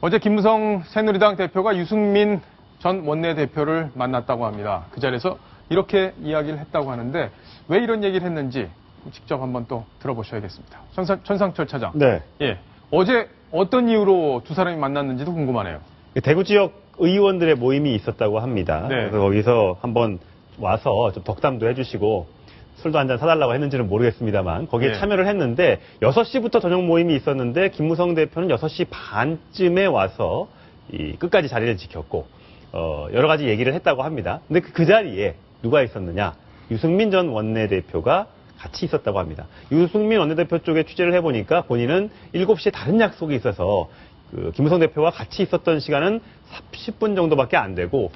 어제 김무성 새누리당 대표가 유승민 전 원내대표를 만났다고 합니다. 그 자리에서 이렇게 이야기를 했다고 하는데 왜 이런 얘기를 했는지 직접 한번 또 들어보셔야겠습니다. 천상철 차장. 네. 예. 어제 어떤 이유로 두 사람이 만났는지도 궁금하네요. 대구 지역 의원들의 모임이 있었다고 합니다. 네. 그래서 거기서 한번 와서 좀 덕담도 해주시고 술도 한잔 사달라고 했는지는 모르겠습니다만 거기에 네. 참여를 했는데 6시부터 저녁 모임이 있었는데 김무성 대표는 6시 반쯤에 와서 끝까지 자리를 지켰고 여러 가지 얘기를 했다고 합니다. 근데 그 자리에 누가 있었느냐? 유승민 전 원내대표가 같이 있었다고 합니다. 유승민 원내대표 쪽에 취재를 해보니까 본인은 7시에 다른 약속이 있어서 김무성 대표와 같이 있었던 시간은 30분 정도밖에 안 되고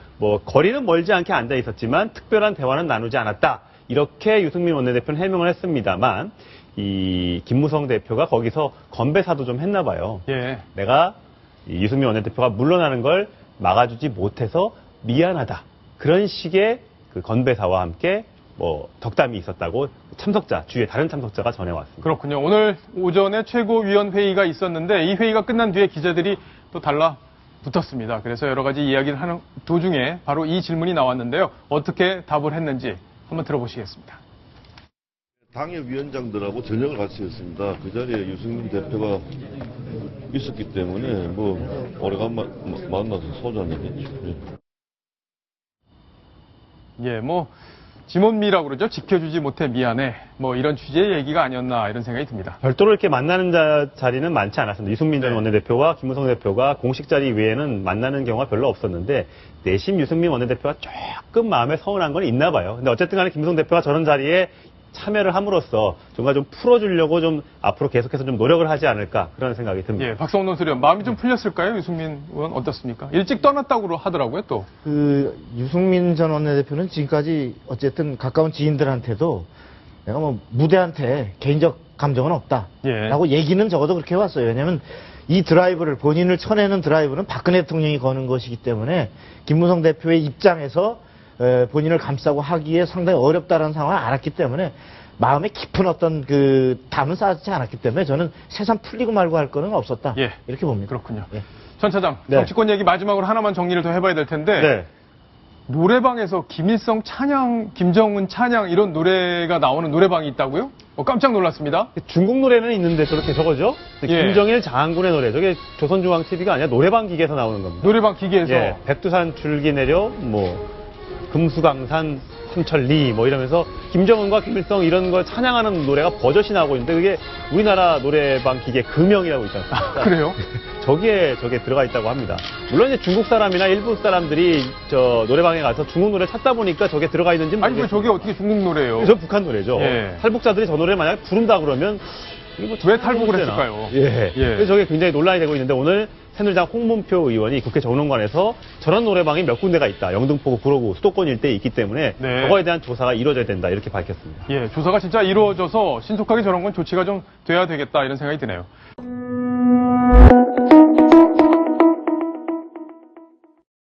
거리는 멀지 않게 앉아 있었지만 특별한 대화는 나누지 않았다. 이렇게 유승민 원내대표는 해명을 했습니다만 이 김무성 대표가 거기서 건배사도 좀 했나 봐요. 예. 내가 유승민 원내대표가 물러나는 걸 막아주지 못해서 미안하다. 그런 식의 그 건배사와 함께 덕담이 있었다고 주위에 다른 참석자가 전해왔습니다. 그렇군요. 오늘 오전에 최고위원회의가 있었는데 이 회의가 끝난 뒤에 기자들이 또 달라붙었습니다. 그래서 여러 가지 이야기를 하는 도중에 바로 이 질문이 나왔는데요. 어떻게 답을 했는지 한번 들어보시겠습니다. 당의 위원장들하고 저녁을 같이 했습니다. 그 자리에 유승민 대표가 있었기 때문에 오래간만에 만나서 소주 한잔 했죠. 예, 지몬미라고 그러죠. 지켜주지 못해 미안해. 이런 취지의 얘기가 아니었나 이런 생각이 듭니다. 별도로 이렇게 만나는 자리는 많지 않았습니다. 유승민 전 원내대표와 김무성 대표가 공식 자리 외에는 만나는 경우가 별로 없었는데 내심 유승민 원내대표가 조금 마음에 서운한 건 있나 봐요. 근데 어쨌든 간에 김무성 대표가 저런 자리에 참여를 함으로써 뭔가 좀 풀어주려고 좀 앞으로 계속해서 좀 노력을 하지 않을까 그런 생각이 듭니다. 예, 박성훈 논설위원 마음이 좀 풀렸을까요? 유승민 의원 어떻습니까? 일찍 떠났다고 하더라고요, 또. 유승민 전 원내대표는 지금까지 어쨌든 가까운 지인들한테도 내가 무대한테 개인적 감정은 없다. 예. 라고 얘기는 적어도 그렇게 해왔어요. 왜냐면 이 드라이브를 본인을 쳐내는 드라이브는 박근혜 대통령이 거는 것이기 때문에 김무성 대표의 입장에서 본인을 감싸고 하기에 상당히 어렵다는 상황을 알았기 때문에 마음에 깊은 어떤 담은 쌓지 않았기 때문에 저는 세상 풀리고 말고 할 거는 없었다. 예. 이렇게 봅니다. 그렇군요. 예. 전 차장, 네. 정치권 얘기 마지막으로 하나만 정리를 더 해봐야 될 텐데 네. 노래방에서 김일성 찬양, 김정은 찬양 이런 노래가 나오는 노래방이 있다고요? 깜짝 놀랐습니다. 중국 노래는 있는데 저거죠? 예. 김정일 장군의 노래. 저게 조선중앙TV가 아니라 노래방 기계에서 나오는 겁니다. 노래방 기계에서 예, 백두산 줄기 내려 금수강산 삼천리 이러면서 김정은과 김일성 이런 걸 찬양하는 노래가 버젓이 나오고 있는데 그게 우리나라 노래방 기계 금영이라고 있지 않습니까? 그래요? 저게 들어가 있다고 합니다. 물론 이제 중국 사람이나 일본 사람들이 저 노래방에 가서 중국 노래 찾다 보니까 저게 들어가 있는지 아니, 왜 저게 어떻게 중국 노래예요? 저 북한 노래죠. 예. 탈북자들이 저 노래 만약에 부른다 그러면 이거 왜 탈북을 했을까요? 예. 예. 그래서 저게 굉장히 논란이 되고 있는데 오늘 새누리당 홍문표 의원이 국회 정론관에서 저런 노래방이 몇 군데가 있다. 영등포구, 구로구, 수도권 일대에 있기 때문에 네. 저거에 대한 조사가 이루어져야 된다. 이렇게 밝혔습니다. 예, 조사가 진짜 이루어져서 신속하게 저런 건 조치가 좀 돼야 되겠다 이런 생각이 드네요.